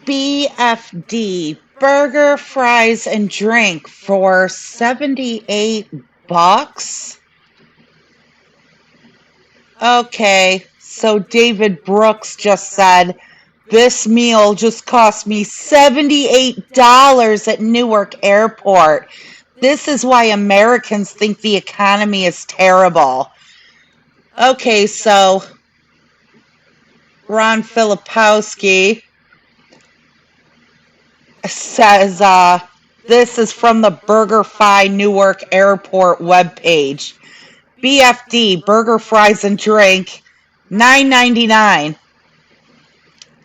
B.F.D. Burger, fries, and drink for 78 bucks. Okay, so David Brooks just said this meal just cost me $78 at Newark Airport. This is why Americans think the economy is terrible. Okay, so Ron Filipowski says this is from the BurgerFi Newark Airport webpage. BFD burger, fries, and drink $9.99.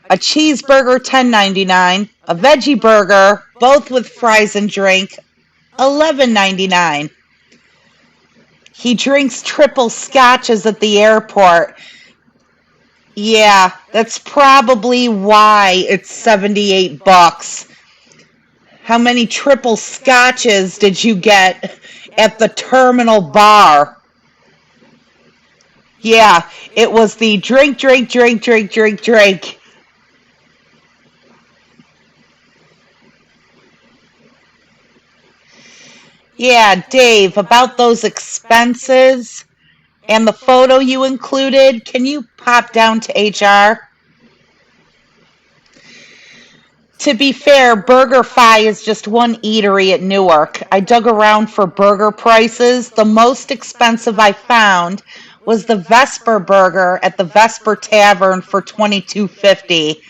A cheeseburger $10.99. A veggie burger, both with fries and drink, $11.99. He drinks triple scotches at the airport. Yeah, that's probably why it's 78 bucks. How many triple scotches did you get at the terminal bar? Yeah, it was the drink, drink, drink, drink, drink, drink. Yeah, Dave, about those expenses and the photo you included, can you pop down to HR? To be fair, BurgerFi is just one eatery at Newark. I dug around for burger prices. The most expensive I found was the Vesper burger at the Vesper Tavern for $22.50.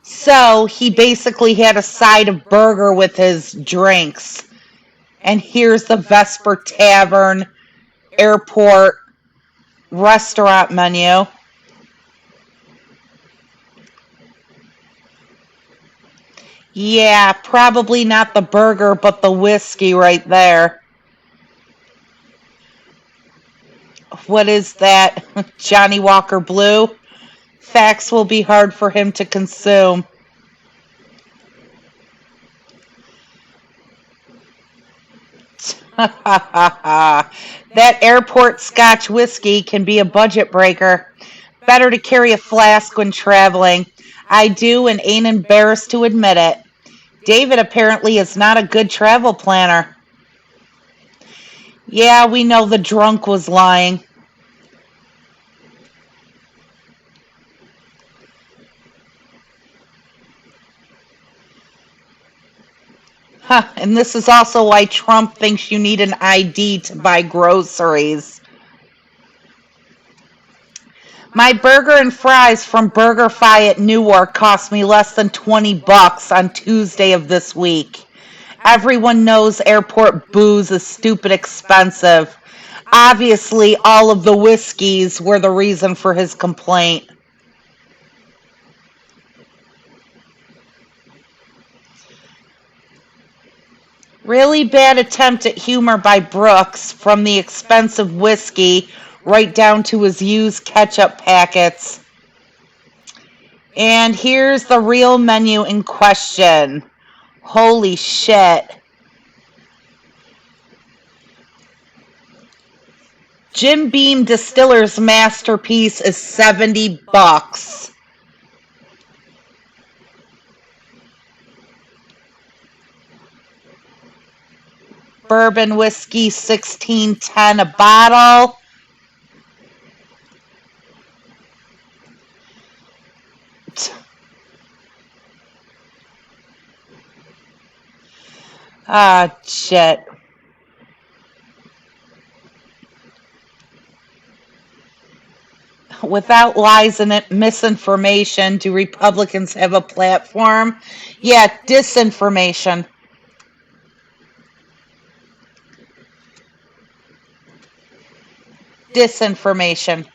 So he basically had a side of burger with his drinks. And here's the Vesper Tavern airport restaurant menu. Yeah, probably not the burger, but the whiskey right there. What is that? Johnny Walker Blue? Facts will be hard for him to consume. That airport scotch whiskey can be a budget breaker. Better to carry a flask when traveling. I do and ain't embarrassed to admit it. David apparently is not a good travel planner. Yeah, we know the drunk was lying. Huh, and this is also why Trump thinks you need an ID to buy groceries. My burger and fries from BurgerFi at Newark cost me less than 20 bucks on Tuesday of this week. Everyone knows airport booze is stupid expensive. Obviously, all of the whiskeys were the reason for his complaint. Really bad attempt at humor by Brooks, from the expensive whiskey right down to his used ketchup packets. And here's the real menu in question. Holy shit. Jim Beam Distiller's masterpiece is 70 bucks. Bourbon whiskey 1610 a bottle. Ah, shit. Without lies and misinformation, do Republicans have a platform? Yeah, disinformation. Disinformation.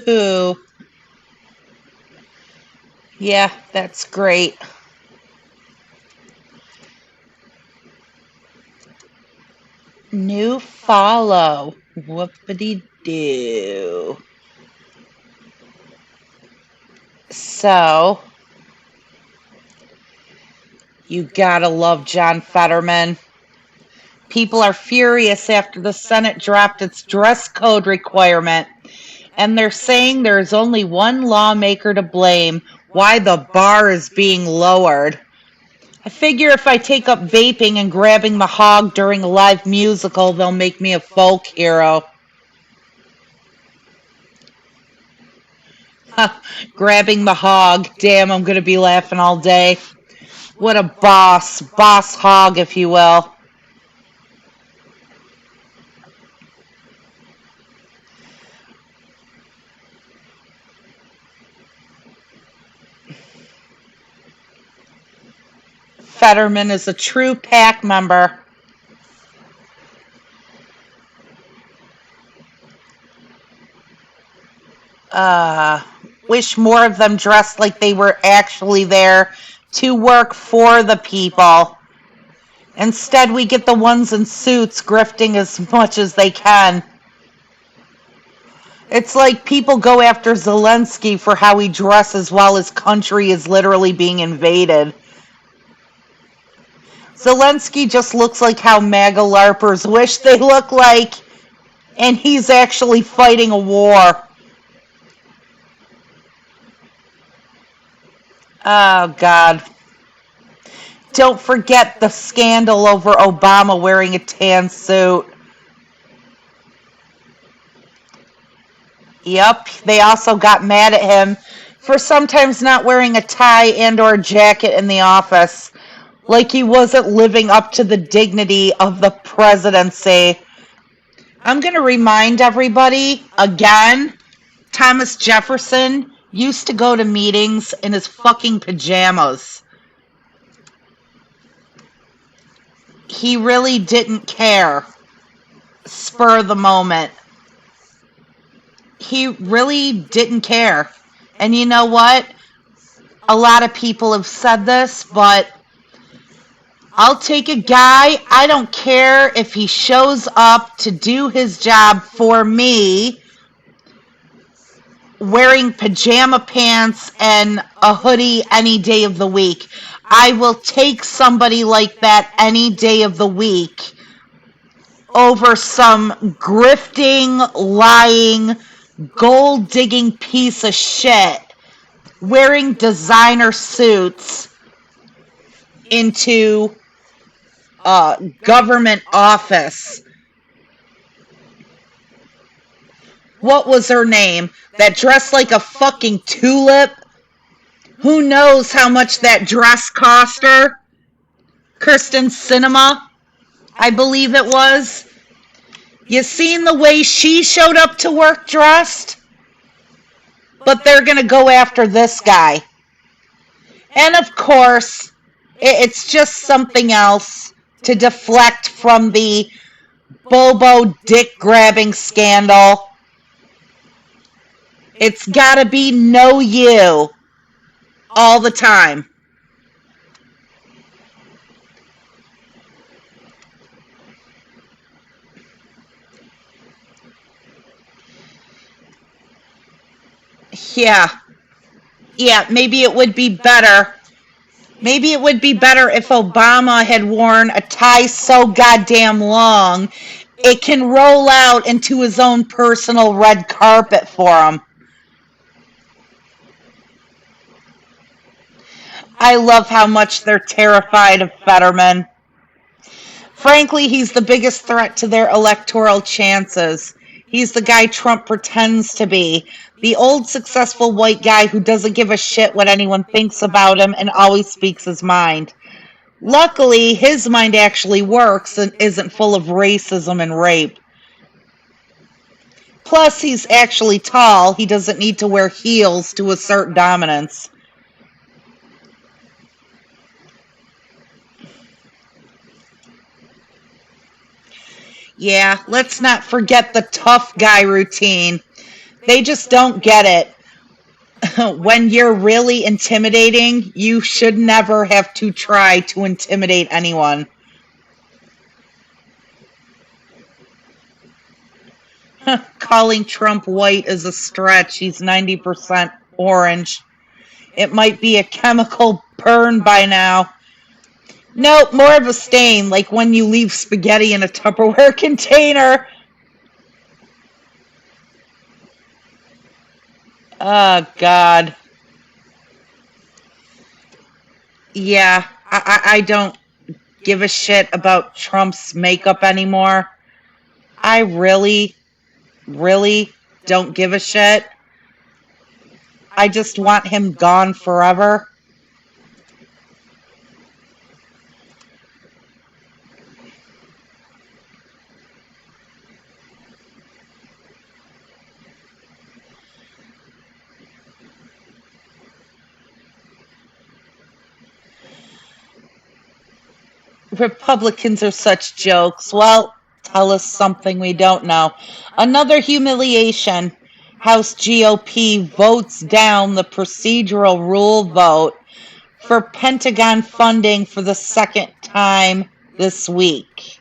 Ooh. Yeah, that's great. New follow. Whoopity doo. So, You gotta love John Fetterman. People are furious after the Senate dropped its dress code requirement, and they're saying there's only one lawmaker to blame why the bar is being lowered. I figure if I take up vaping and grabbing the hog during a live musical, they'll make me a folk hero. Grabbing the hog. Damn, I'm gonna be laughing all day. What a boss. Boss hog, if you will. Fetterman is a true pack member. Uh, Wish more of them dressed like they were actually there to work for the people. Instead, we get the ones in suits grifting as much as they can. It's like people go after Zelensky for how he dresses while his country is literally being invaded. Zelensky just looks like how MAGA LARPers wish they look like, and he's actually fighting a war. Oh, God. Don't forget the scandal over Obama wearing a tan suit. Yep, they also got mad at him for sometimes not wearing a tie and or jacket in the office, like he wasn't living up to the dignity of the presidency. I'm going to remind everybody again, Thomas Jefferson used to go to meetings in his fucking pajamas. He really didn't care. Spur of the moment. He really didn't care. And you know what? A lot of people have said this, but I'll take a guy. I don't care if he shows up to do his job for me wearing pajama pants and a hoodie any day of the week. I will take somebody like that any day of the week over some grifting, lying, gold digging piece of shit wearing designer suits into a government office. What was her name? That dressed like a fucking tulip? Who knows how much that dress cost her? Kirsten Cinema, I believe it was. You seen the way she showed up to work dressed? But they're gonna go after this guy. And of course, it's just something else to deflect from the Bobo dick grabbing scandal. It's gotta be no you all the time. Yeah. Yeah, maybe it would be better. Maybe it would be better if Obama had worn a tie so goddamn long it can roll out into his own personal red carpet for him. I love how much they're terrified of Fetterman. Frankly, he's the biggest threat to their electoral chances. He's the guy Trump pretends to be. The old successful white guy who doesn't give a shit what anyone thinks about him and always speaks his mind. Luckily, his mind actually works and isn't full of racism and rape. Plus, he's actually tall. He doesn't need to wear heels to assert dominance. Yeah, let's not forget the tough guy routine. They just don't get it. When you're really intimidating, you should never have to try to intimidate anyone. Calling Trump white is a stretch. He's 90% orange. It might be a chemical burn by now. Nope, more of a stain, like when you leave spaghetti in a Tupperware container. Oh, God. Yeah, I don't give a shit about Trump's makeup anymore. I really, really don't give a shit. I just want him gone forever. Republicans are such jokes. Well, tell us something we don't know. Another humiliation. House GOP votes down the procedural rule vote for Pentagon funding for the second time this week.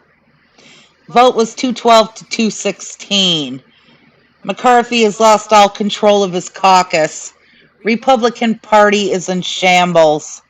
Vote was 212 to 216. McCarthy has lost all control of his caucus. Republican Party is in shambles.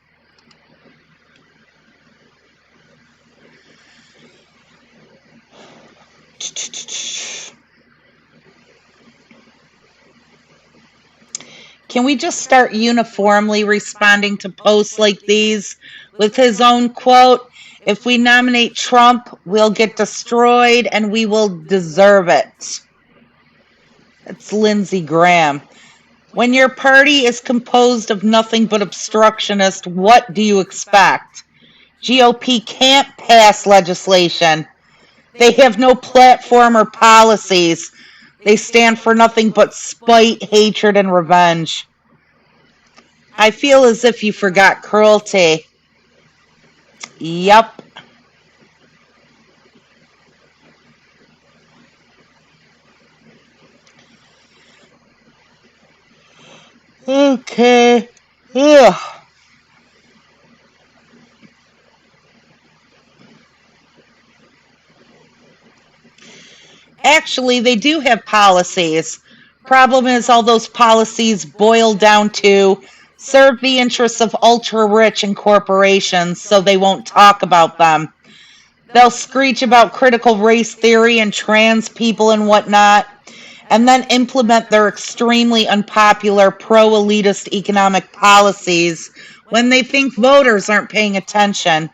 Can we just start uniformly responding to posts like these with his own quote? If we nominate Trump, we'll get destroyed and we will deserve it. It's Lindsey Graham. When your party is composed of nothing but obstructionists, what do you expect? GOP can't pass legislation. They have no platform or policies. They stand for nothing but spite, hatred, and revenge. I feel as if you forgot cruelty. Yup. Okay. Ugh. Actually, they do have policies. Problem is, all those policies boil down to serve the interests of ultra rich and corporations, so they won't talk about them. They'll screech about critical race theory and trans people and whatnot, and then implement their extremely unpopular pro elitist economic policies when they think voters aren't paying attention.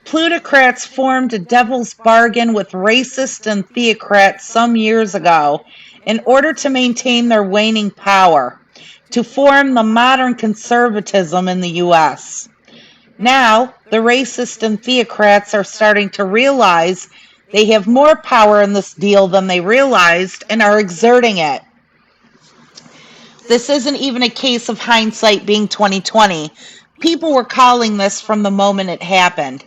Plutocrats formed a devil's bargain with racists and theocrats some years ago in order to maintain their waning power, to form the modern conservatism in the U.S. Now, the racists and theocrats are starting to realize they have more power in this deal than they realized and are exerting it. This isn't even a case of hindsight being 2020. People were calling this from the moment it happened.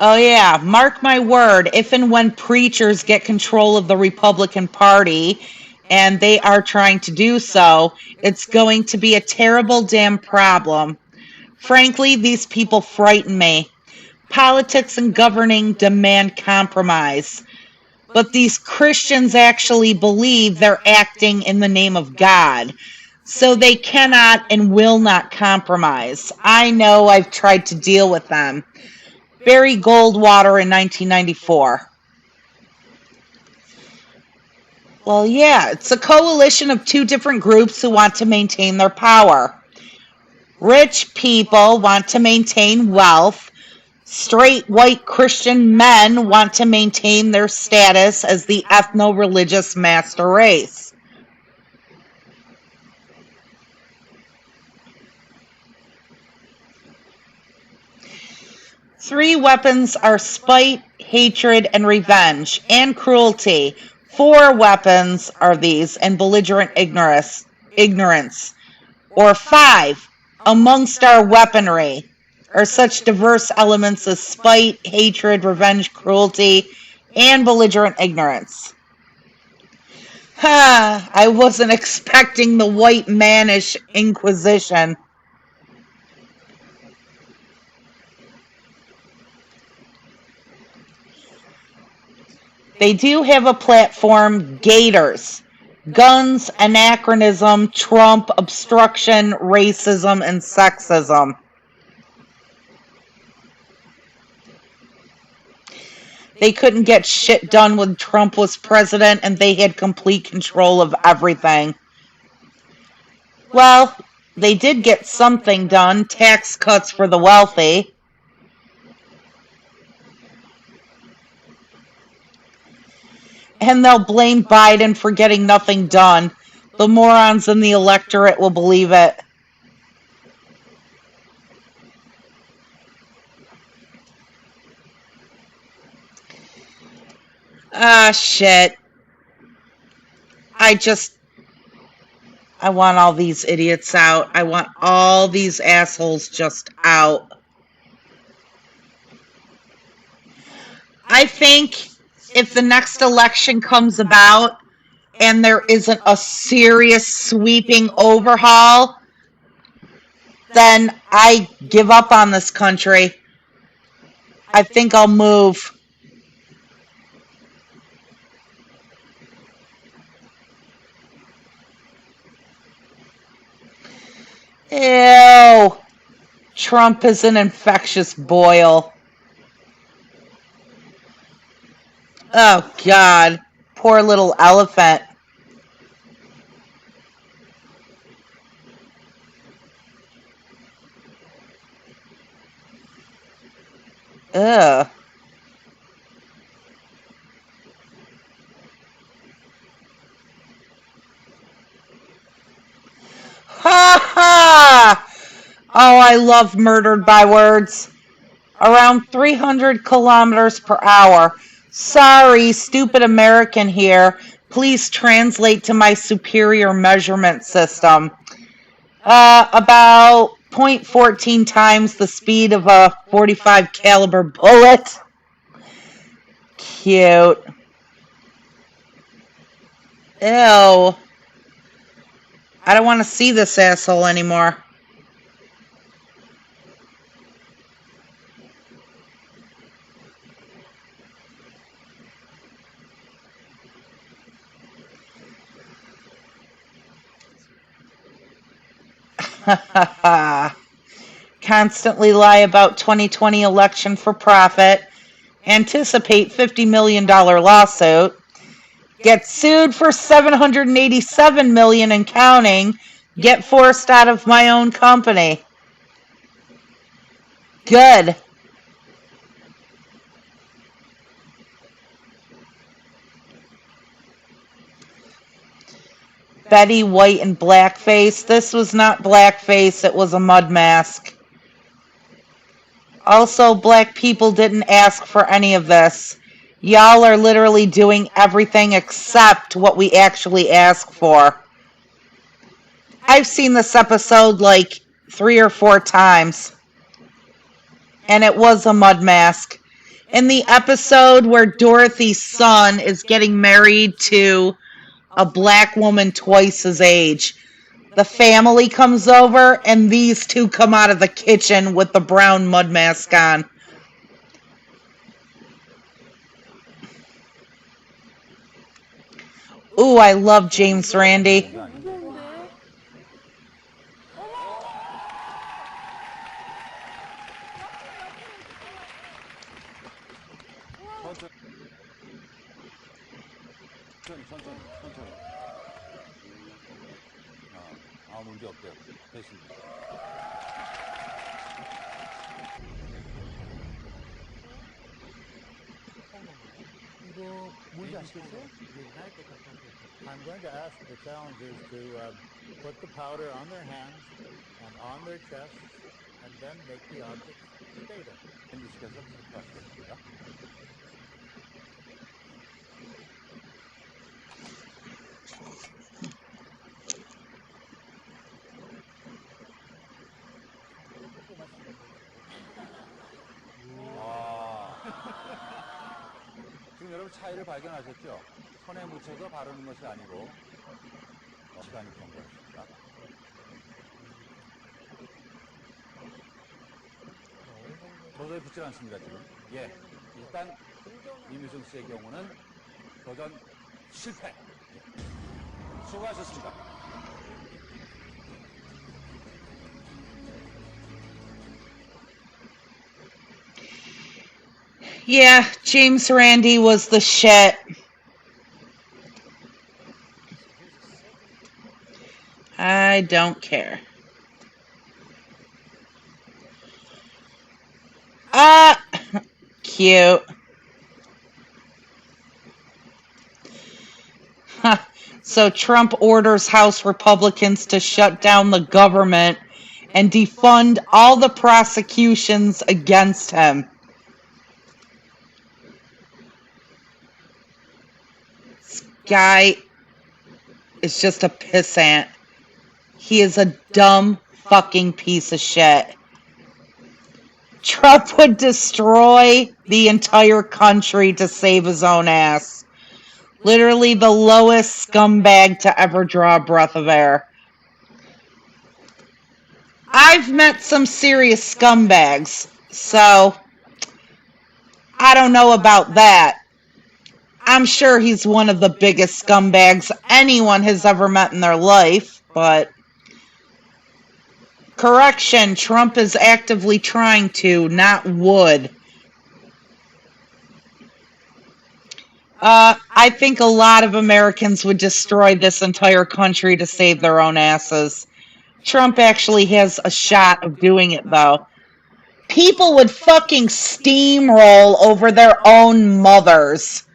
Oh, yeah, mark my word, if and when preachers get control of the Republican Party, and they are trying to do so, it's going to be a terrible damn problem. Frankly, these people frighten me. Politics and governing demand compromise. But these Christians actually believe they're acting in the name of God. So they cannot and will not compromise. I know I've tried to deal with them. Barry Goldwater in 1994. Well, yeah, it's a coalition of two different groups who want to maintain their power. Rich people want to maintain wealth. Straight white Christian men want to maintain their status as the ethno religious master race. Three weapons are spite, hatred, and revenge, and cruelty. Four weapons are these, and belligerent ignorance. Or five, amongst our weaponry, are such diverse elements as spite, hatred, revenge, cruelty, and belligerent ignorance. Ha! I wasn't expecting the white mannish inquisition. They do have a platform, Gators. Guns, anachronism, Trump, obstruction, racism, and sexism. They couldn't get shit done when Trump was president and they had complete control of everything. Well, they did get something done, tax cuts for the wealthy. And they'll blame Biden for getting nothing done. The morons in the electorate will believe it. Ah, shit. I want all these idiots out. I want all these assholes just out. I think if the next election comes about and there isn't a serious sweeping overhaul, then I give up on this country. I think I'll move. Ew. Trump is an infectious boil. Oh, God. Poor little elephant. Ugh. Ha ha! Oh, I love Murdered by Words. Around 300 kilometers per hour. Sorry, stupid American here. Please translate to my superior measurement system. About 0.14 times the speed of a 45 caliber bullet. Cute. Ew. I don't want to see this asshole anymore. Ha ha ha. Constantly lie about 2020 election for profit. Anticipate $50 million lawsuit. Get sued for $787 million and counting. Get forced out of my own company. Good. Betty White in blackface. This was not blackface, it was a mud mask. Also, black people didn't ask for any of this. Y'all are literally doing everything except what we actually ask for. I've seen this episode like 3 or 4 times. And it was a mud mask. In the episode where Dorothy's son is getting married to a black woman twice his age, the family comes over and these two come out of the kitchen with the brown mud mask on. Ooh, I love James Randi. I'm going to ask the challengers to put the powder on their hands and on their chests and then make the object stay there. 지금 여러분 차이를 발견하셨죠? 손에 묻혀서 바르는 것이 아니고 시간이 그런 것입니다. 도저히 붙질 않습니다, 지금. 예. 일단 이미정 씨의 경우는 도전 실패. 수고하셨습니다. Yeah, James Randi was the shit. I don't care. Ah, cute. So Trump orders House Republicans to shut down the government and defund all the prosecutions against him. This guy is just a pissant. He is a dumb fucking piece of shit. Trump would destroy the entire country to save his own ass. Literally the lowest scumbag to ever draw a breath of air. I've met some serious scumbags, so I don't know about that. I'm sure he's one of the biggest scumbags anyone has ever met in their life, but correction, Trump is actively trying to, not would. I think a lot of Americans would destroy this entire country to save their own asses. Trump actually has a shot of doing it, though. People would fucking steamroll over their own mothers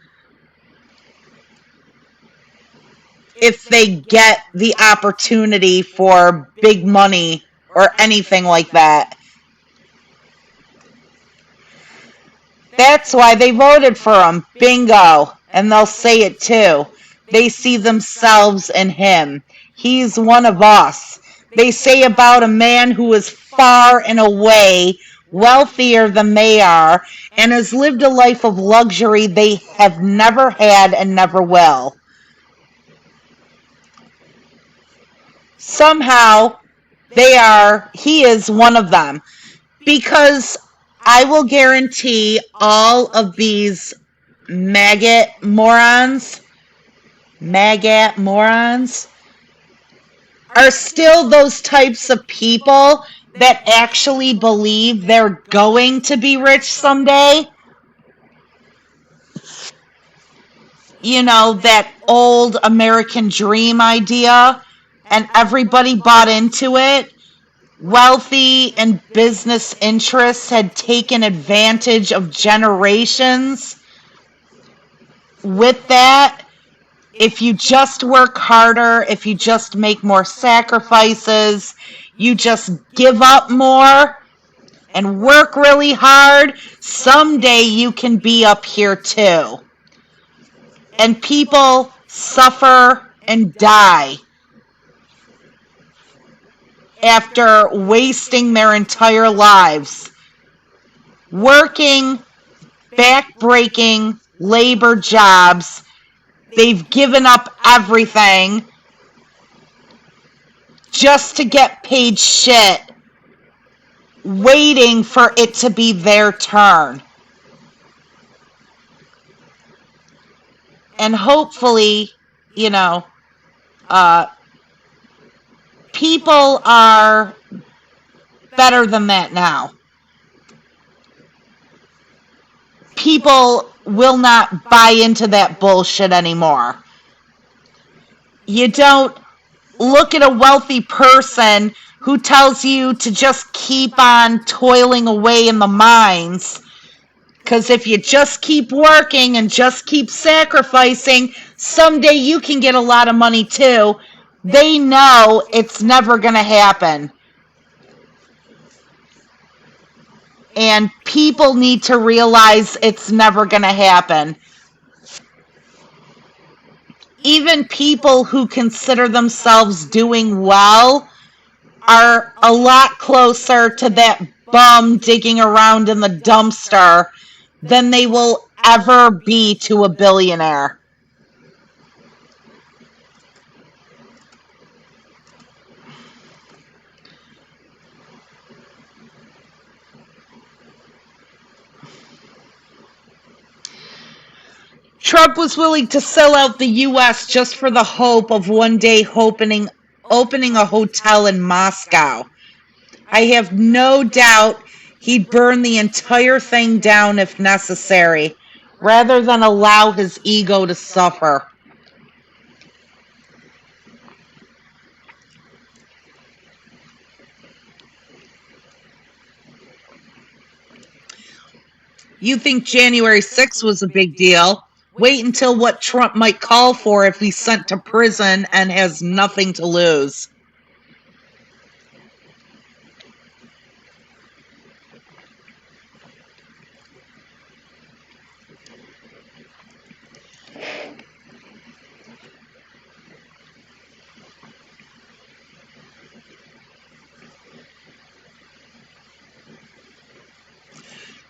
if they get the opportunity for big money or anything like that. That's why they voted for him. Bingo. And they'll say it too. They see themselves in him. He's one of us. They say about a man who is far and away wealthier than they are and has lived a life of luxury they have never had and never will. Somehow, he is one of them. Because I will guarantee all of these maggot morons are still those types of people that actually believe they're going to be rich someday. You know, that old American dream idea, and everybody bought into it. Wealthy and business interests had taken advantage of generations. With that, if you just work harder, if you just make more sacrifices, you just give up more and work really hard, someday you can be up here too. And people suffer and die after wasting their entire lives working back-breaking labor jobs. They've given up everything just to get paid shit, waiting for it to be their turn. And hopefully, you know, people are better than that now. People will not buy into that bullshit anymore. You don't look at a wealthy person who tells you to just keep on toiling away in the mines. Because if you just keep working and just keep sacrificing, someday you can get a lot of money too. They know it's never going to happen. And people need to realize it's never going to happen. Even people who consider themselves doing well are a lot closer to that bum digging around in the dumpster than they will ever be to a billionaire. Trump was willing to sell out the U.S. just for the hope of one day opening a hotel in Moscow. I have no doubt he'd burn the entire thing down if necessary, rather than allow his ego to suffer. You think January 6th was a big deal? Wait until what Trump might call for if he's sent to prison and has nothing to lose.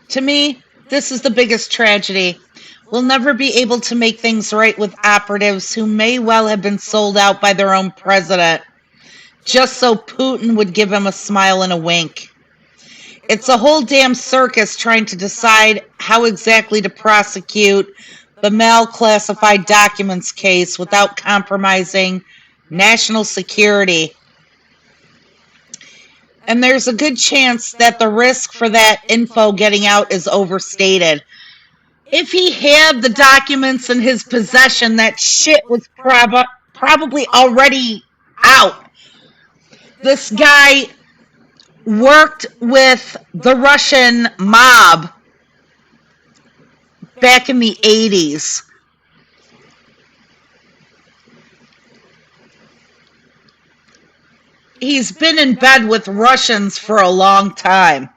To me, this is the biggest tragedy. We'll never be able to make things right with operatives who may well have been sold out by their own president, just so Putin would give him a smile and a wink. It's a whole damn circus trying to decide how exactly to prosecute the Mal classified documents case without compromising national security. And there's a good chance that the risk for that info getting out is overstated. If he had the documents in his possession, that shit was probably already out. This guy worked with the Russian mob back in the 80s. He's been in bed with Russians for a long time.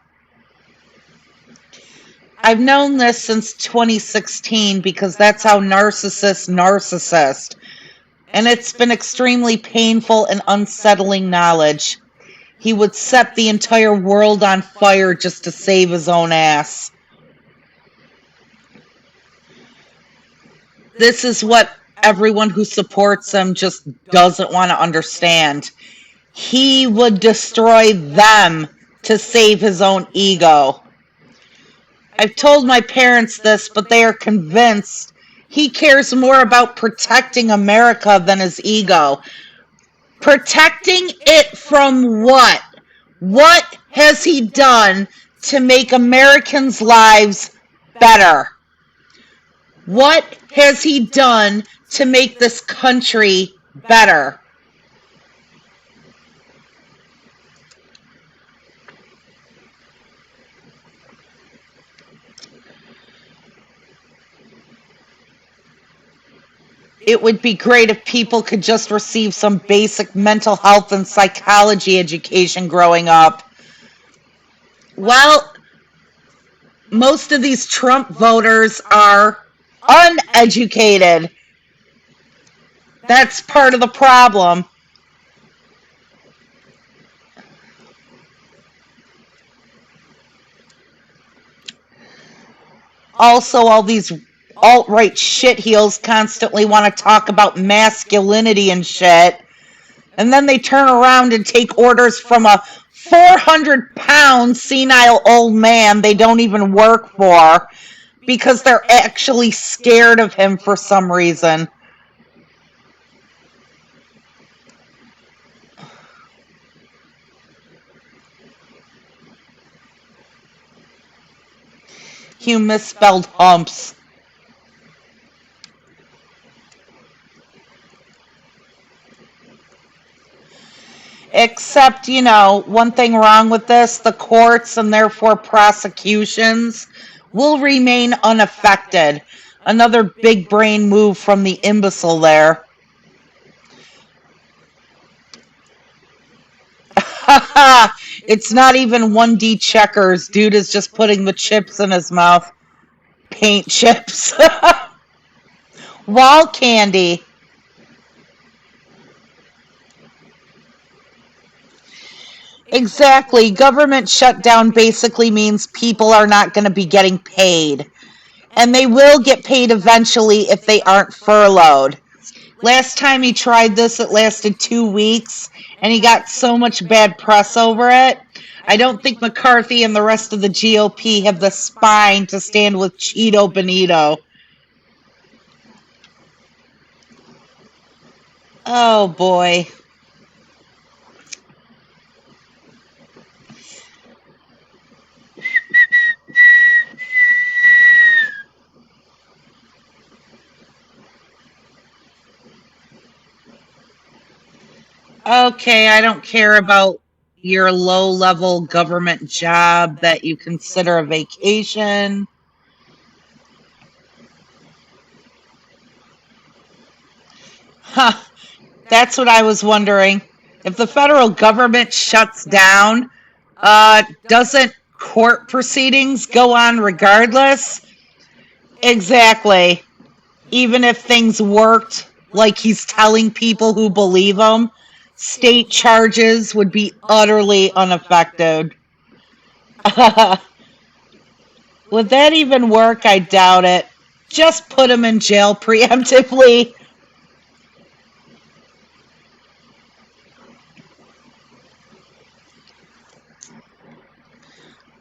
I've known this since 2016 because that's how narcissist. And it's been extremely painful and unsettling knowledge. He would set the entire world on fire just to save his own ass. This is what everyone who supports him just doesn't want to understand. He would destroy them to save his own ego. I've told my parents this, but they are convinced he cares more about protecting America than his ego. Protecting it from what? What has he done to make Americans' lives better? What has he done to make this country better? It would be great if people could just receive some basic mental health and psychology education growing up. Well, most of these Trump voters are uneducated. That's part of the problem. Also, all these alt-right shitheels constantly want to talk about masculinity and shit. And then they turn around and take orders from a 400-pound senile old man they don't even work for because they're actually scared of him for some reason. You misspelled humps. Except, one thing wrong with this, the courts and therefore prosecutions will remain unaffected. Another big brain move from the imbecile there. Haha, it's not even 1D checkers. Dude is just putting the chips in his mouth. Paint chips. Wall candy. Exactly. Government shutdown basically means people are not going to be getting paid. And they will get paid eventually if they aren't furloughed. Last time he tried this, it lasted 2 weeks, and he got so much bad press over it. I don't think McCarthy and the rest of the GOP have the spine to stand with Cheeto Benito. Oh boy. Okay, I don't care about your low level government job that you consider a vacation. Huh, that's what I was wondering. If the federal government shuts down, doesn't court proceedings go on regardless? Exactly. Even if things worked like he's telling people who believe him, state charges would be utterly unaffected. Would that even work? I doubt it. Just put him in jail preemptively.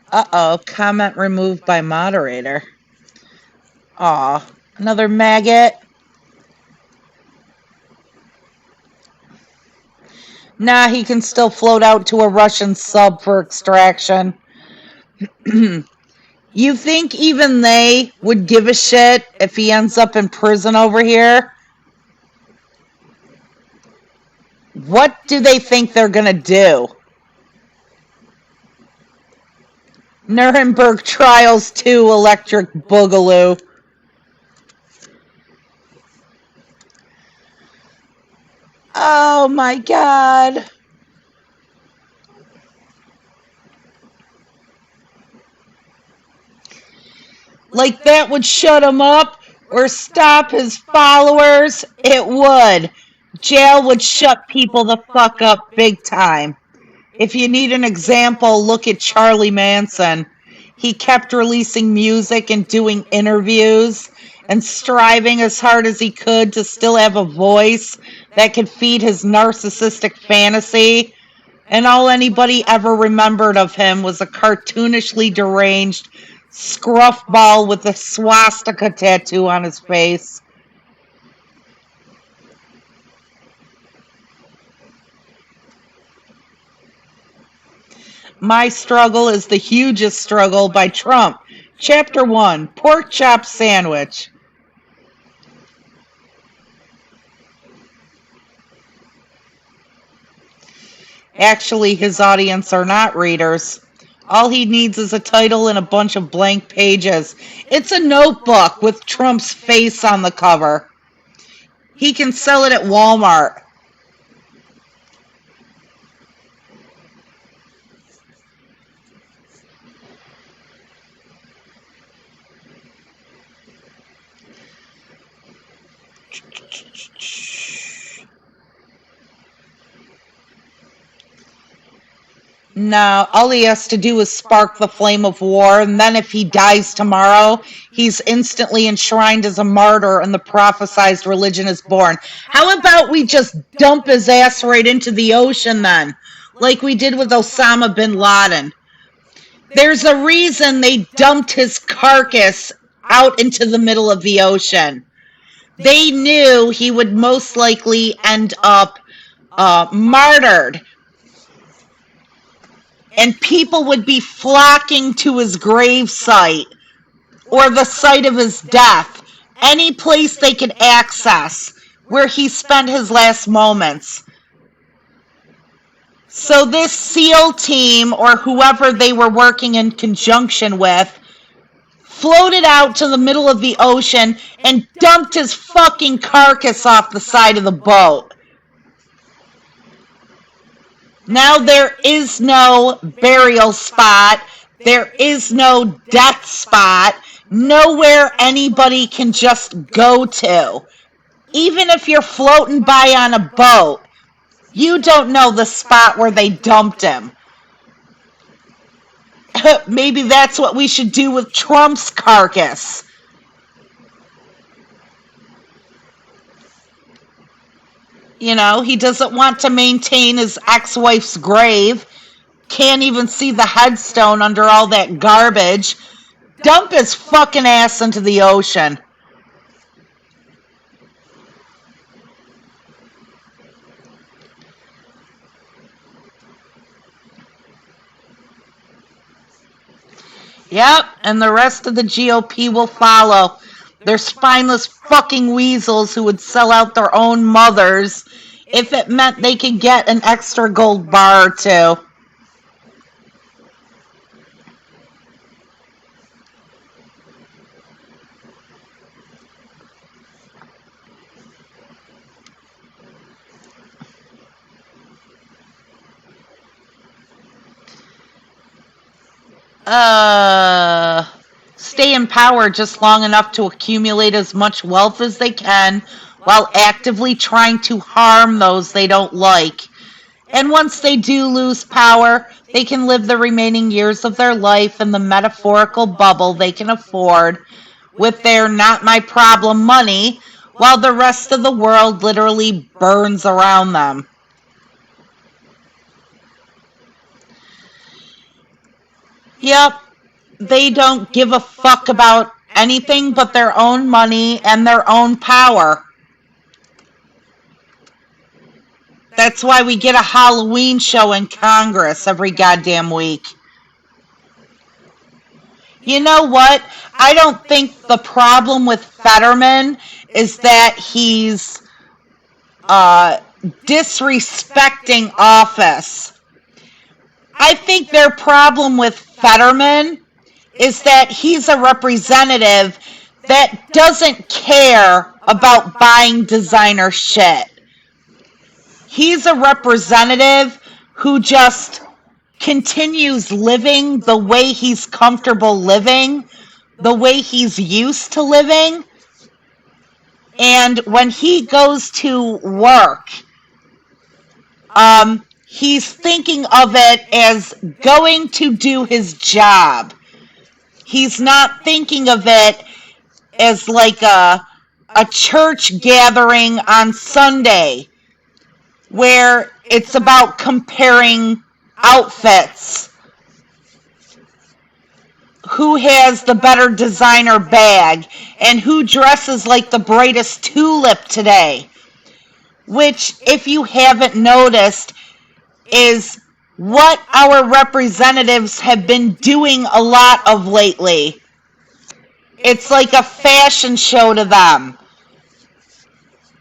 Uh-oh, comment removed by moderator. Aw, another maggot? Nah, he can still float out to a Russian sub for extraction. You think even they would give a shit if he ends up in prison over here? What do they think they're gonna do? Nuremberg Trials 2 Electric Boogaloo. Oh my god. Like that would shut him up or stop his followers? It would. Jail would shut people the fuck up big time. If you need an example, look at Charlie Manson. He kept releasing music and doing interviews and striving as hard as he could to still have a voice that could feed his narcissistic fantasy. And all anybody ever remembered of him was a cartoonishly deranged scruffball with a swastika tattoo on his face. My Struggle is the hugest struggle by Trump. Chapter 1, Pork Chop Sandwich. Actually, his audience are not readers. All he needs is a title and a bunch of blank pages. It's a notebook with Trump's face on the cover. He can sell it at Walmart. No, all he has to do is spark the flame of war, and then if he dies tomorrow, he's instantly enshrined as a martyr and the prophesized religion is born. How about we just dump his ass right into the ocean then? Like we did with Osama bin Laden. There's a reason they dumped his carcass out into the middle of the ocean. They knew he would most likely end up martyred, and people would be flocking to his grave site or the site of his death, any place they could access where he spent his last moments. So this SEAL team, or whoever they were working in conjunction with, floated out to the middle of the ocean and dumped his fucking carcass off the side of the boat. Now there is no burial spot. There is no death spot. Nowhere anybody can just go to. Even if you're floating by on a boat, you don't know the spot where they dumped him. Maybe that's what we should do with Trump's carcass. You know, he doesn't want to maintain his ex-wife's grave. Can't even see the headstone under all that garbage. Dump his fucking ass into the ocean. Yep, and the rest of the GOP will follow. They're spineless fucking weasels who would sell out their own mothers if it meant they could get an extra gold bar or two. Uh, Stay in power just long enough to accumulate as much wealth as they can while actively trying to harm those they don't like. And once they do lose power, they can live the remaining years of their life in the metaphorical bubble they can afford with their not my problem money while the rest of the world literally burns around them. Yep, they don't give a fuck about anything but their own money and their own power. That's why we get a Halloween show in Congress every goddamn week. You know what? I don't think the problem with Fetterman is that he's uh, disrespecting office. I think their problem with Fetterman is that he's a representative that doesn't care about buying designer shit. He's a representative who just continues living the way he's comfortable living, the way he's used to living. And when he goes to work, he's thinking of it as going to do his job. He's not thinking of it as like a church gathering on Sunday where it's about comparing outfits. Who has the better designer bag and who dresses like the brightest tulip today? Which, if you haven't noticed, is what our representatives have been doing a lot of lately. It's like a fashion show to them.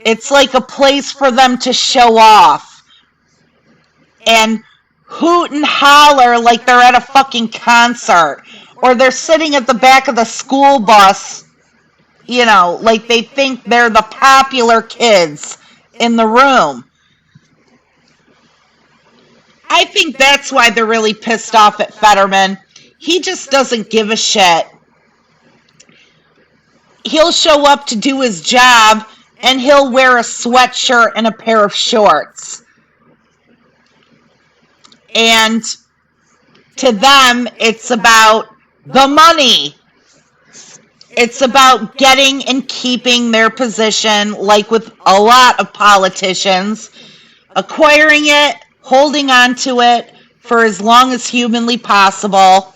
It's like a place for them to show off and hoot and holler like they're at a fucking concert. Or they're sitting at the back of the school bus, like they think they're the popular kids in the room. I think that's why they're really pissed off at Fetterman. He just doesn't give a shit. He'll show up to do his job and he'll wear a sweatshirt and a pair of shorts. And to them, it's about the money. It's about getting and keeping their position, like with a lot of politicians, acquiring it, holding on to it for as long as humanly possible,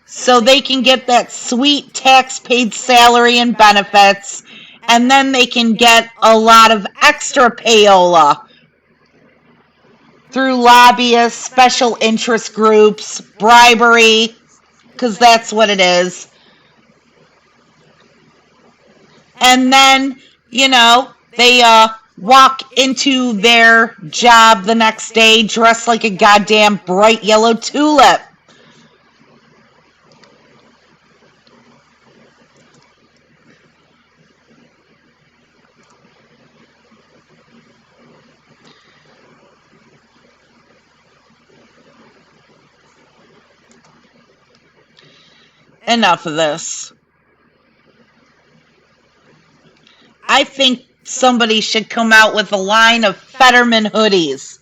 so they can get that sweet tax-paid salary and benefits, and then they can get a lot of extra payola through lobbyists, special interest groups, bribery, because that's what it is. And then, they walk into their job the next day dressed like a goddamn bright yellow tulip. Enough of this. I think somebody should come out with a line of Fetterman hoodies.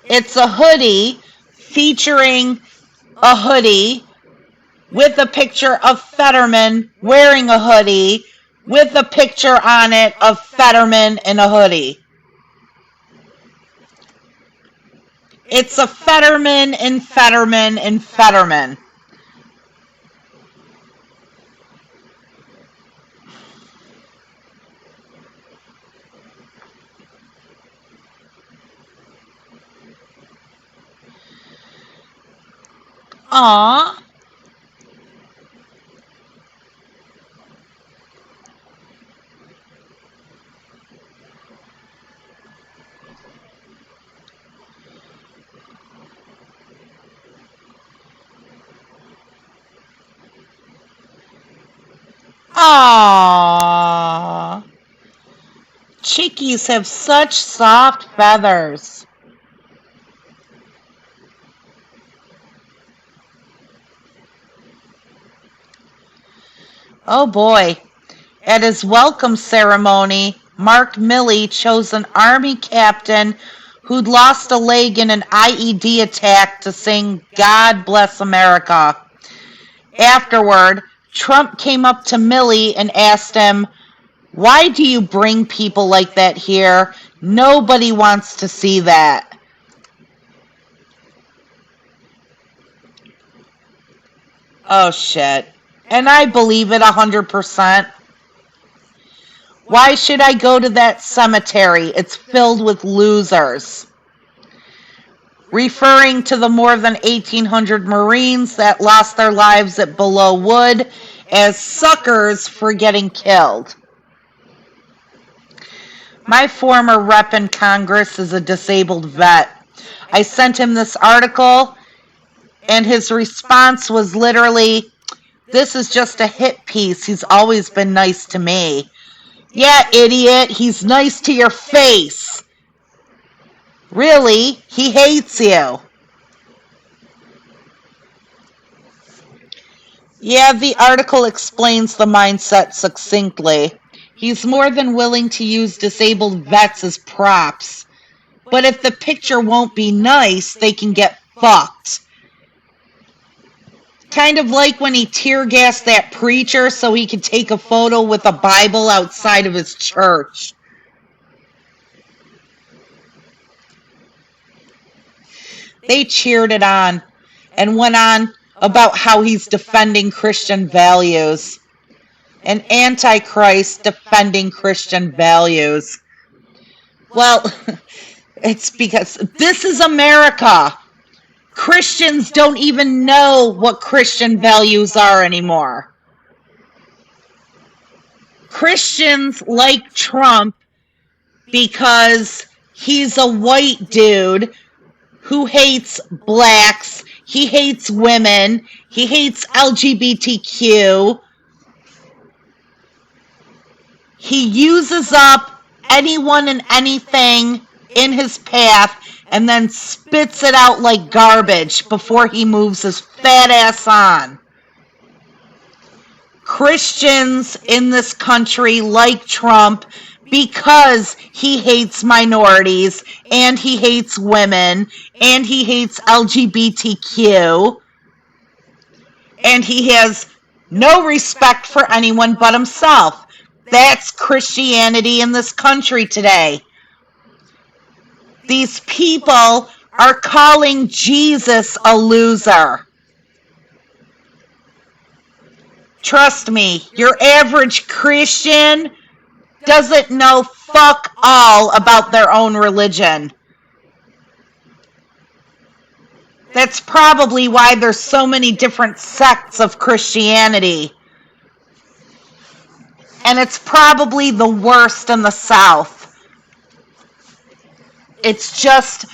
It's a hoodie featuring a hoodie with a picture of Fetterman wearing a hoodie with a picture on it of Fetterman in a hoodie. It's a Fetterman and Fetterman and Fetterman. Aw. Aww. Chickies have such soft feathers. Oh boy. At his welcome ceremony, Mark Milley chose an Army captain who'd lost a leg in an IED attack to sing God Bless America. Afterward, Trump came up to Milley and asked him, "Why do you bring people like that here? Nobody wants to see that." Oh shit. And I believe it 100%. Why should I go to that cemetery? It's filled with losers. Referring to the more than 1,800 Marines that lost their lives at Below Wood as suckers for getting killed. My former rep in Congress is a disabled vet. I sent him this article, and his response was literally, "This is just a hit piece. He's always been nice to me." Yeah, idiot, he's nice to your face. Really, he hates you. Yeah, the article explains the mindset succinctly. He's more than willing to use disabled vets as props. But if the picture won't be nice, they can get fucked. Kind of like when he tear gassed that preacher so he could take a photo with a Bible outside of his church. They cheered it on and went on about how he's defending Christian values. An antichrist defending Christian values. Well, it's because this is America. Christians don't even know what Christian values are anymore. Christians like Trump because he's a white dude who hates blacks, he hates women, he hates LGBTQ. He uses up anyone and anything in his path and then spits it out like garbage before he moves his fat ass on. Christians in this country like Trump because he hates minorities and he hates women and he hates LGBTQ and he has no respect for anyone but himself. That's Christianity in this country today. These people are calling Jesus a loser. Trust me, your average Christian doesn't know fuck all about their own religion. That's probably why there's so many different sects of Christianity. And it's probably the worst in the South. It's just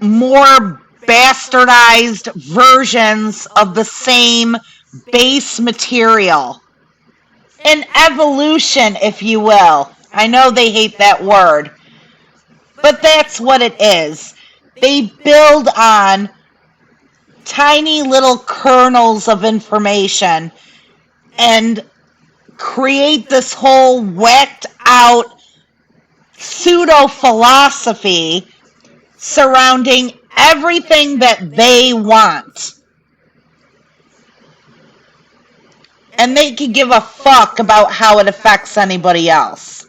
more bastardized versions of the same base material. An evolution, if you will. I know they hate that word. But that's what it is. They build on tiny little kernels of information and create this whole whacked out pseudo philosophy surrounding everything that they want. And they could give a fuck about how it affects anybody else.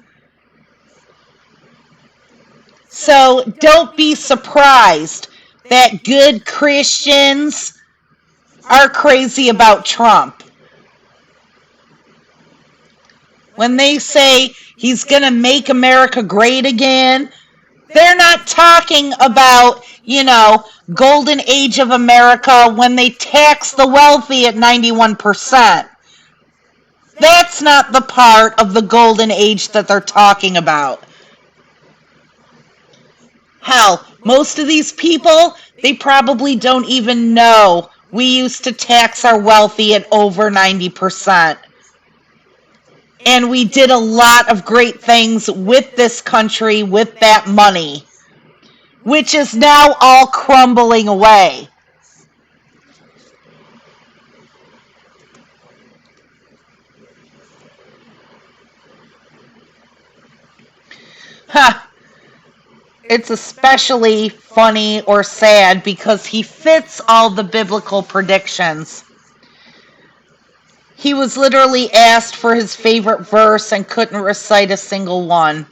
So don't be surprised that good Christians are crazy about Trump. When they say he's going to make America great again, they're not talking about, golden age of America when they tax the wealthy at 91%. That's not the part of the golden age that they're talking about. Hell, most of these people, they probably don't even know we used to tax our wealthy at over 90%. And we did a lot of great things with this country with that money, which is now all crumbling away. Huh. It's especially funny or sad because he fits all the biblical predictions. He was literally asked for his favorite verse and couldn't recite a single one.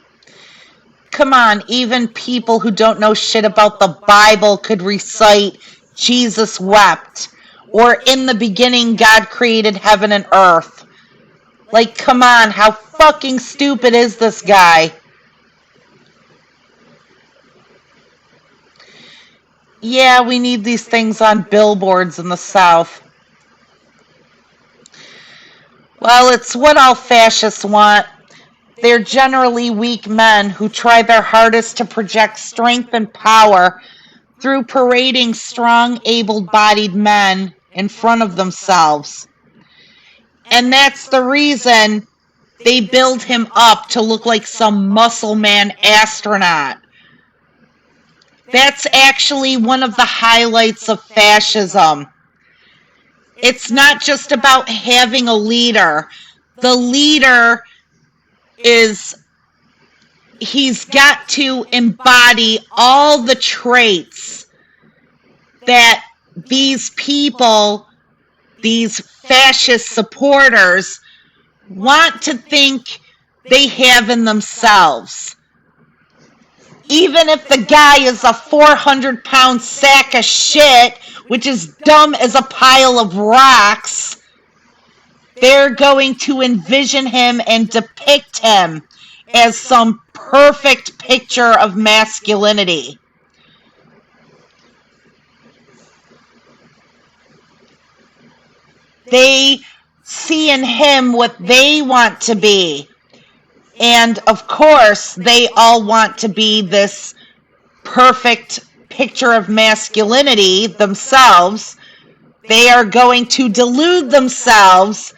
Come on, even people who don't know shit about the Bible could recite Jesus wept or in the beginning God created heaven and earth. Like, come on, how fucking stupid is this guy? Yeah, we need these things on billboards in the South. Well, it's what all fascists want. They're generally weak men who try their hardest to project strength and power through parading strong, able-bodied men in front of themselves. And that's the reason they build him up to look like some muscle man astronaut. That's actually one of the highlights of fascism. It's not just about having a leader. The leader is, he's got to embody all the traits that these people, these fascist supporters, want to think they have in themselves. Even if the guy is a 400-pound sack of shit, which is dumb as a pile of rocks, they're going to envision him and depict him as some perfect picture of masculinity. They see in him what they want to be. And of course, they all want to be this perfect picture of masculinity themselves. They are going to delude themselves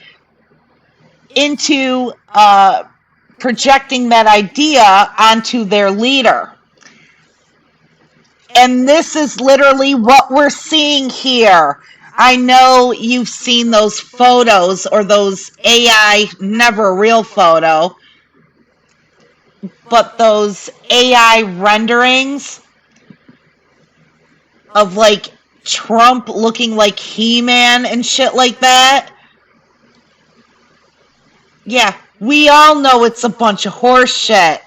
into projecting that idea onto their leader. And this is literally what we're seeing here. I know you've seen those photos or those AI, never a real photo, but those AI renderings of like Trump looking like He-Man and shit like that. Yeah, we all know it's a bunch of horse shit.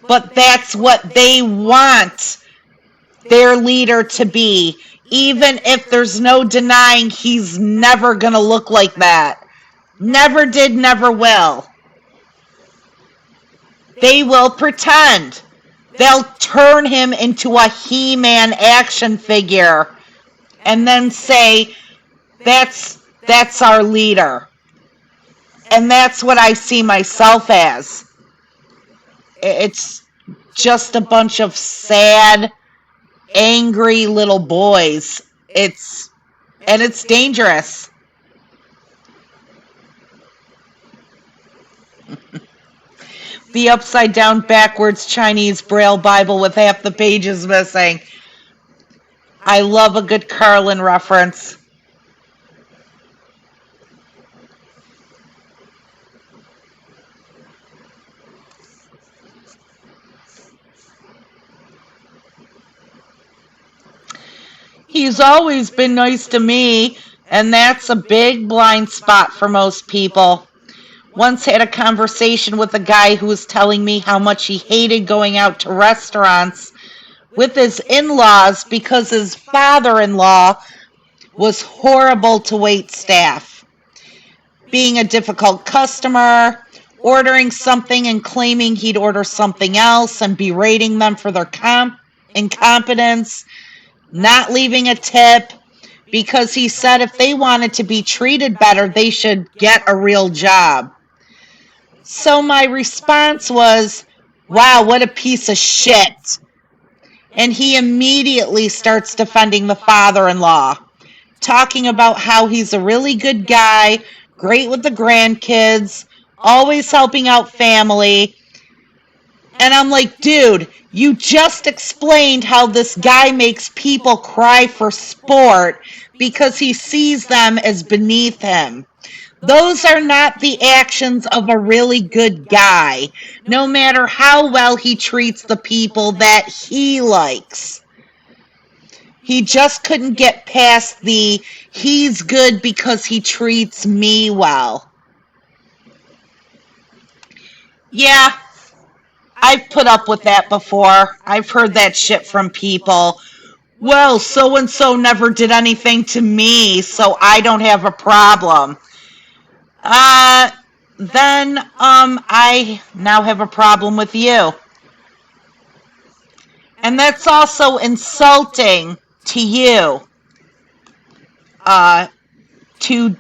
But that's what they want their leader to be. Even if there's no denying he's never gonna look like that. Never did, never will. They will pretend. They'll turn him into a He-Man action figure and then say, that's our leader. And that's what I see myself as. It's just a bunch of sad, angry little boys. It's dangerous. The upside down backwards Chinese Braille Bible with half the pages missing. I love a good Carlin reference. He's always been nice to me, and that's a big blind spot for most people. Once had a conversation with a guy who was telling me how much he hated going out to restaurants with his in-laws because his father-in-law was horrible to wait staff. Being a difficult customer, ordering something and claiming he'd order something else and berating them for their incompetence, not leaving a tip because he said if they wanted to be treated better, they should get a real job. So my response was, wow, what a piece of shit. And he immediately starts defending the father-in-law, talking about how he's a really good guy, great with the grandkids, always helping out family. And I'm like, dude, you just explained how this guy makes people cry for sport because he sees them as beneath him. Those are not the actions of a really good guy, no matter how well he treats the people that he likes. He just couldn't get past the he's good because he treats me well. Yeah, I've put up with that before. I've heard that shit from people. Well, so and so never did anything to me, so I don't have a problem. Uh, then I now have a problem with you. And that's also insulting to you. Uh, to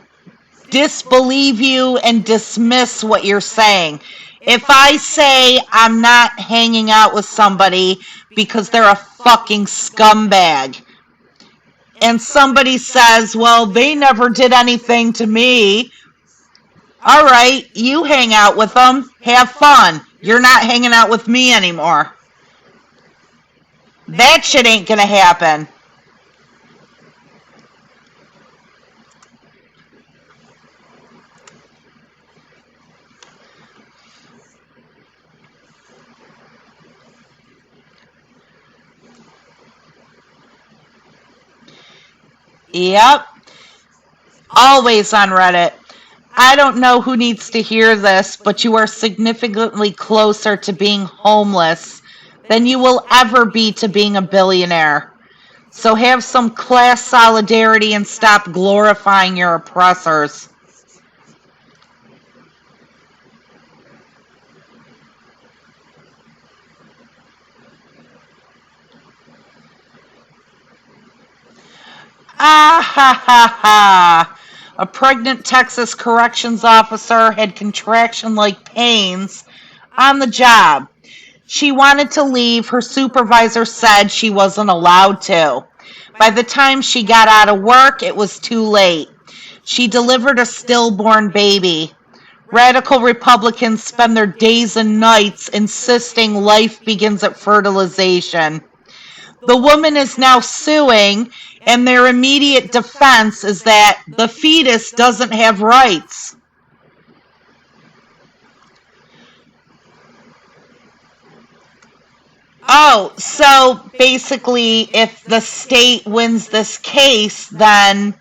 disbelieve you and dismiss what you're saying. If I say I'm not hanging out with somebody because they're a fucking scumbag, and somebody says, well, they never did anything to me, all right, you hang out with them, have fun. You're not hanging out with me anymore. That shit ain't gonna happen. Yep, always on Reddit. I don't know who needs to hear this, but you are significantly closer to being homeless than you will ever be to being a billionaire. So have some class solidarity and stop glorifying your oppressors. Ah ha ha ha. A pregnant Texas corrections officer had contraction like pains on the job. She wanted to leave. Her supervisor said she wasn't allowed to. By the time she got out of work, it was too late. She delivered a stillborn baby. Radical Republicans spend their days and nights insisting life begins at fertilization. The woman is now suing, and their immediate defense is that the fetus doesn't have rights. Oh, so basically, if the state wins this case, then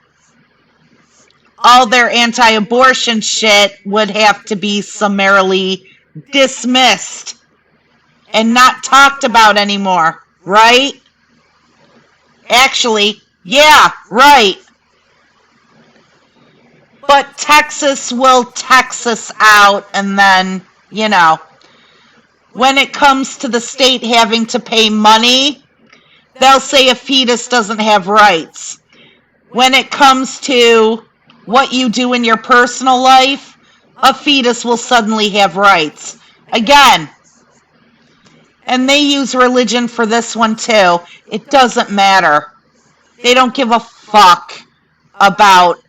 all their anti abortion shit would have to be summarily dismissed and not talked about anymore, right? Actually, yeah, right. But Texas will Texas out, and then, you know, when it comes to the state having to pay money, they'll say a fetus doesn't have rights. When it comes to what you do in your personal life, a fetus will suddenly have rights. Again, and they use religion for this one too. It doesn't matter. They don't give a fuck about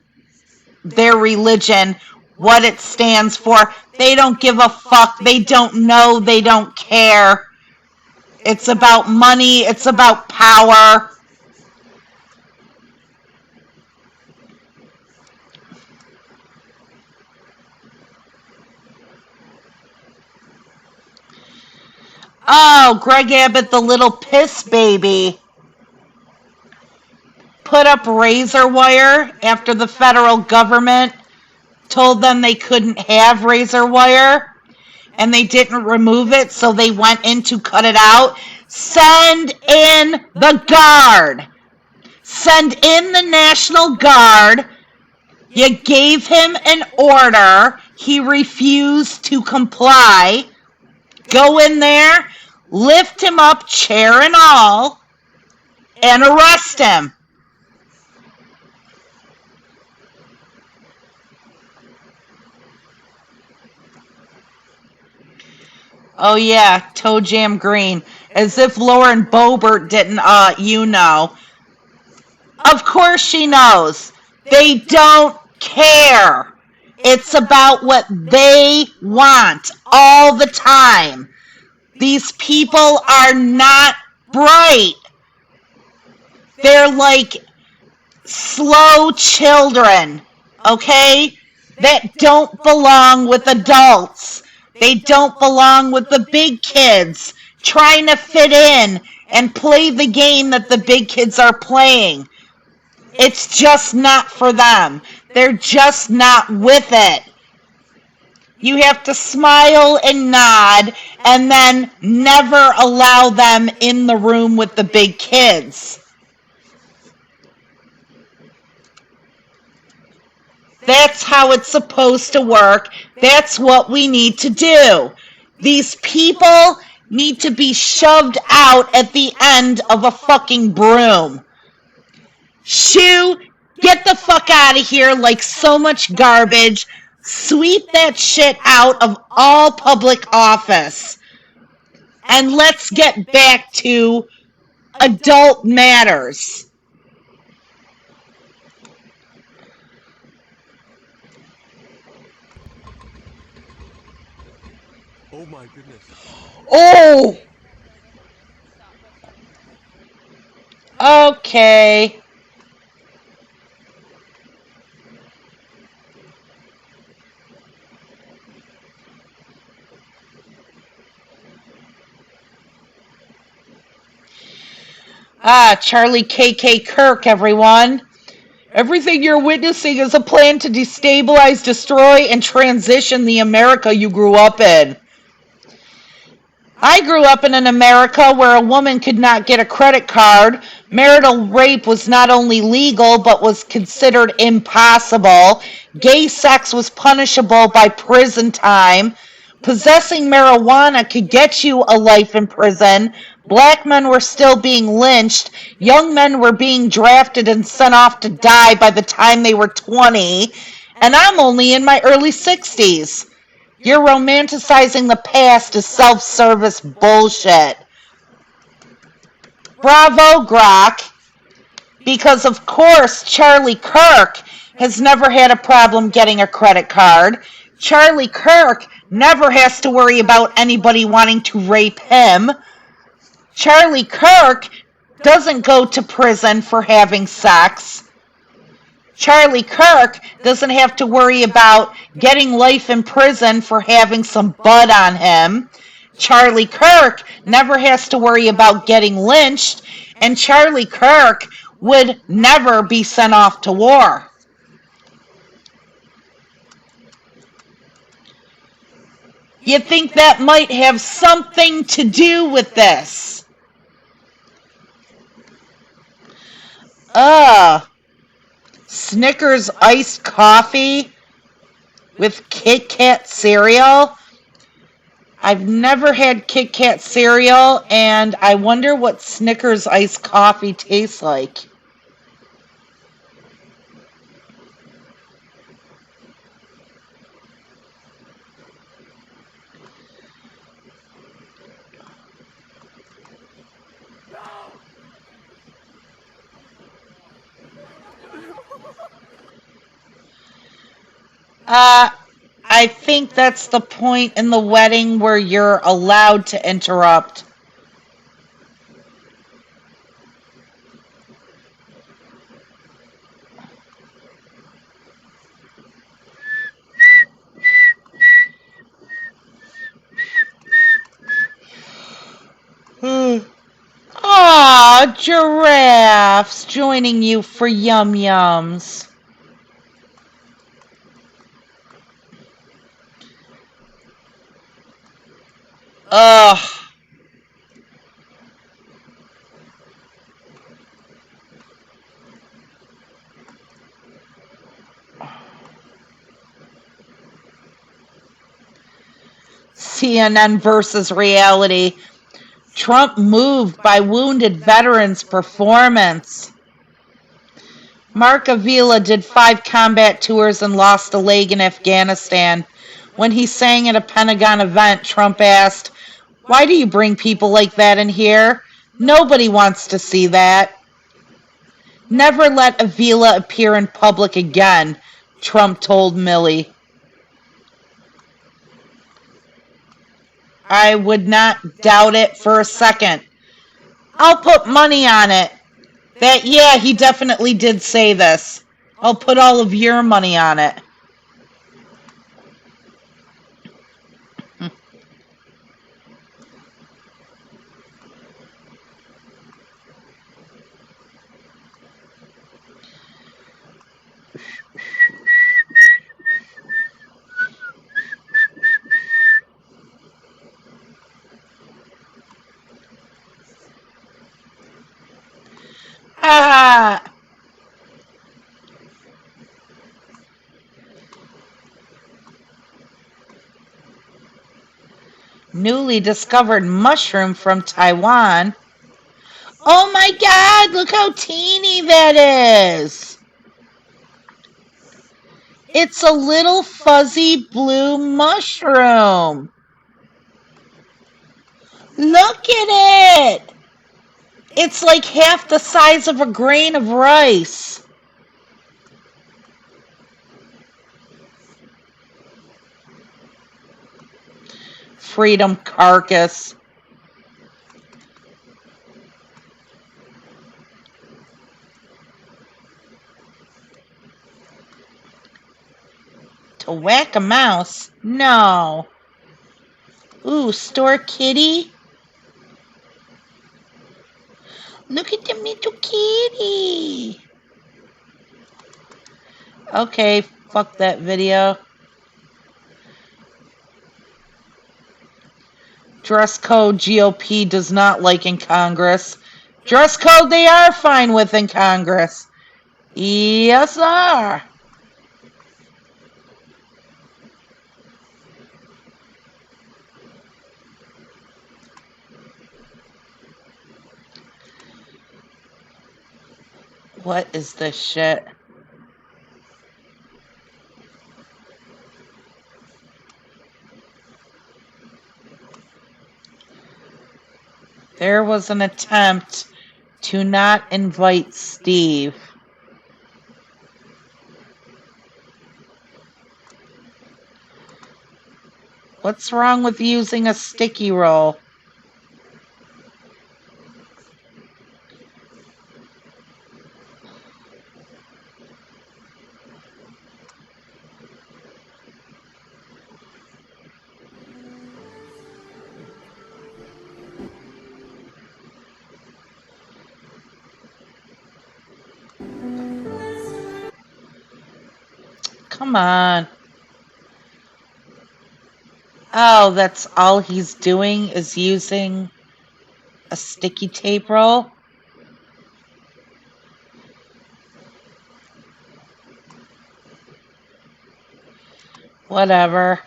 their religion, what it stands for. They don't give a fuck. They don't know. They don't care. It's about money. It's about power. Oh, Greg Abbott, the little piss baby, put up razor wire after the federal government told them they couldn't have razor wire, and they didn't remove it, so they went in to cut it out. Send in the Guard. Send in the National Guard. You gave him an order. He refused to comply. Go in there, lift him up, chair and all, and arrest him. Oh yeah, Toe Jam Green. As if Lauren Boebert didn't, you know. Of course she knows. They don't care. It's about what they want all the time. These people are not bright. They're like slow children, okay? That don't belong with adults. They don't belong with the big kids trying to fit in and play the game that the big kids are playing. It's just not for them. They're just not with it. You have to smile and nod and then never allow them in the room with the big kids. That's how it's supposed to work. That's what we need to do. These people need to be shoved out at the end of a fucking broom. Shoo, get the fuck out of here like so much garbage. Sweep that shit out of all public office. And let's get back to adult matters. Oh my goodness. Oh! Okay. Charlie KK Kirk, everyone. Everything you're witnessing is a plan to destabilize, destroy, and transition the America you grew up in. I grew up in an America where a woman could not get a credit card. Marital rape was not only legal, but was considered impossible. Gay sex was punishable by prison time. Possessing marijuana could get you a life in prison. Black men were still being lynched. Young men were being drafted and sent off to die by the time they were 20. And I'm only in my early 60s. You're romanticizing the past as self-service bullshit. Bravo, Grok. Because of course Charlie Kirk has never had a problem getting a credit card. Charlie Kirk never has to worry about anybody wanting to rape him. Charlie Kirk doesn't go to prison for having sex. Charlie Kirk doesn't have to worry about getting life in prison for having some bud on him. Charlie Kirk never has to worry about getting lynched, and Charlie Kirk would never be sent off to war. You think that might have something to do with this? Snickers iced coffee with Kit Kat cereal. I've never had Kit Kat cereal, and I wonder what Snickers iced coffee tastes like. I think that's the point in the wedding where you're allowed to interrupt. Aw, giraffes joining you for yum yums. Ugh. CNN versus reality. Trump moved by wounded veterans' performance. Mark Avila did 5 combat tours and lost a leg in Afghanistan. When he sang at a Pentagon event, Trump asked, "Why do you bring people like that in here? Nobody wants to see that." Never let Avila appear in public again, Trump told Milley. I would not doubt it for a second. I'll put money on it. That, yeah, he definitely did say this. I'll put all of your money on it. Ah! Newly discovered mushroom from Taiwan. Oh my god, look how teeny that is! It's a little fuzzy blue mushroom. Look at it! It's like half the size of a grain of rice. Freedom carcass. To whack a mouse? No. Ooh, store kitty? Look at the little kitty. Okay, fuck that video. Dress code GOP does not like in Congress. Dress code they are fine with in Congress. Yes, sir. What is this shit? There was an attempt to not invite Steve. What's wrong with using a sticky roll? Come on. Oh, that's all he's doing is using a sticky tape roll? Whatever.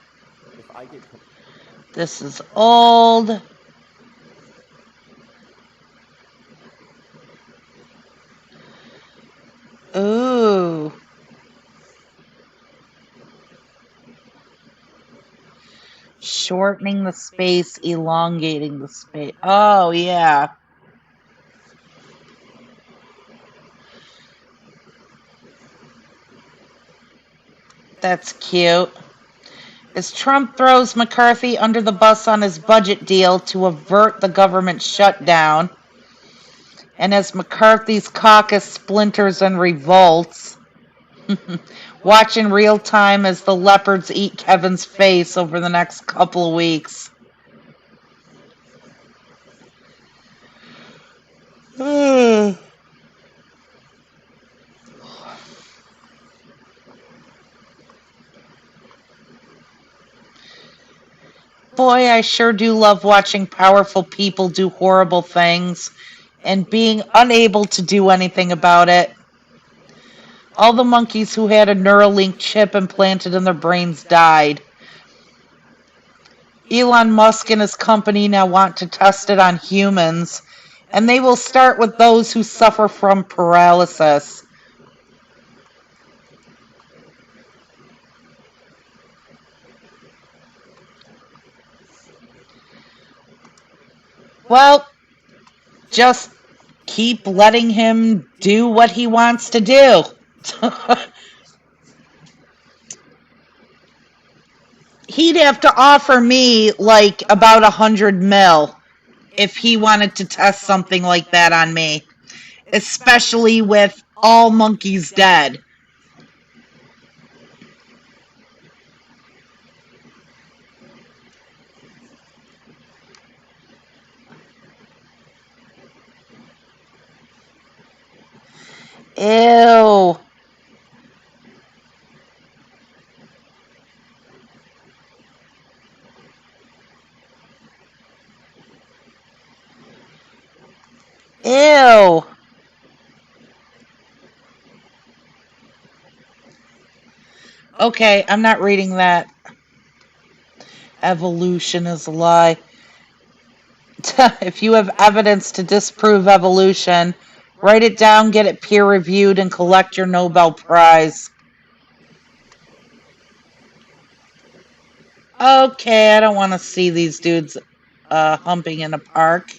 This is old. Ooh. Shortening the space, elongating the space. Oh, yeah. That's cute. As Trump throws McCarthy under the bus on his budget deal to avert the government shutdown, and as McCarthy's caucus splinters and revolts, watch in real time as the leopards eat Kevin's face over the next couple of weeks. Boy, I sure do love watching powerful people do horrible things and being unable to do anything about it. All the monkeys who had a Neuralink chip implanted in their brains died. Elon Musk and his company now want to test it on humans, and they will start with those who suffer from paralysis. Well, just keep letting him do what he wants to do. He'd have to offer me like about 100 mil if he wanted to test something like that on me, especially with all monkeys dead. Ew. Ew. Okay, I'm not reading that. Evolution is a lie. If you have evidence to disprove evolution, write it down, get it peer reviewed, and collect your Nobel Prize. Okay, I don't want to see these dudes humping in a park.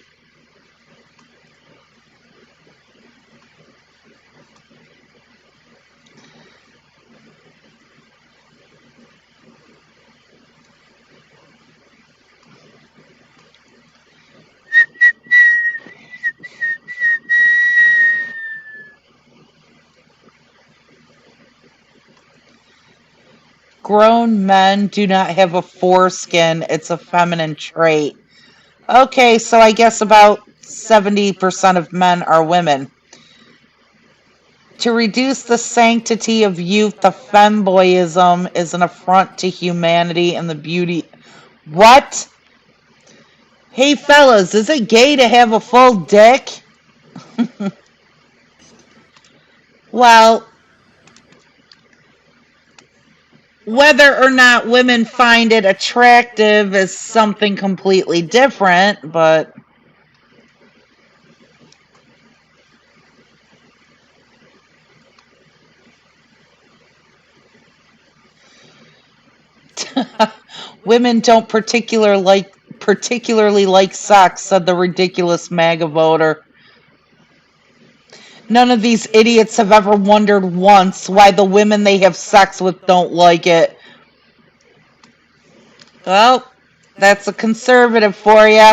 Grown men do not have a foreskin, it's a feminine trait. Okay, so I guess about 70% of men are women. To reduce the sanctity of youth, the femboyism is an affront to humanity and the beauty. What? Hey fellas, is it gay to have a full dick? Well, whether or not women find it attractive is something completely different, but women don't particularly like sex, said the ridiculous MAGA voter. None of these idiots have ever wondered once why the women they have sex with don't like it. Well, that's a conservative for you.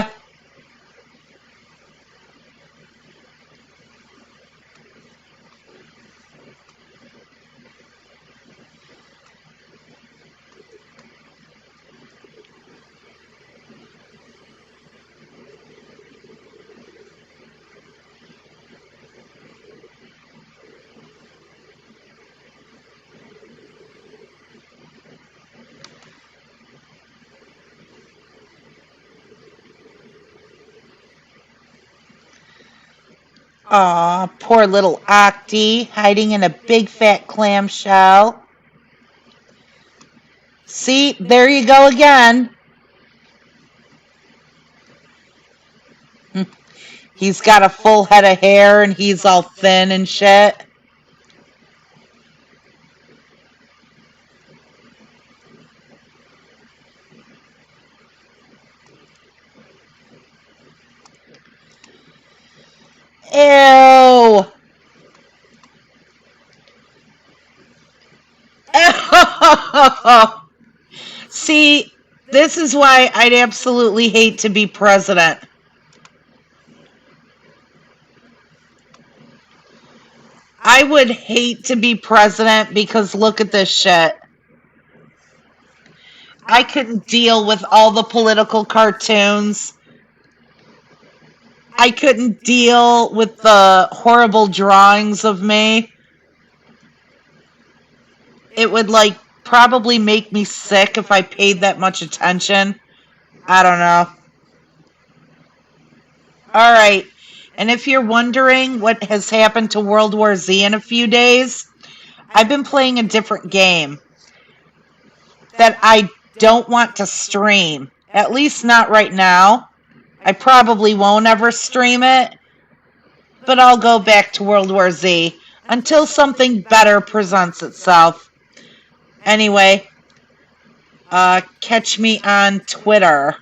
Aw, poor little Octi, hiding in a big fat clamshell. See, there you go again. He's got a full head of hair and he's all thin and shit. Ew. See, this is why I'd absolutely hate to be president. I would hate to be president because look at this shit. I couldn't deal with all the political cartoons. I couldn't deal with the horrible drawings of me. It would like probably make me sick if I paid that much attention. I don't know. All right. And if you're wondering what has happened to World War Z in a few days, I've been playing a different game that I don't want to stream. At least not right now. I probably won't ever stream it, but I'll go back to World War Z until something better presents itself. Anyway, catch me on Twitter.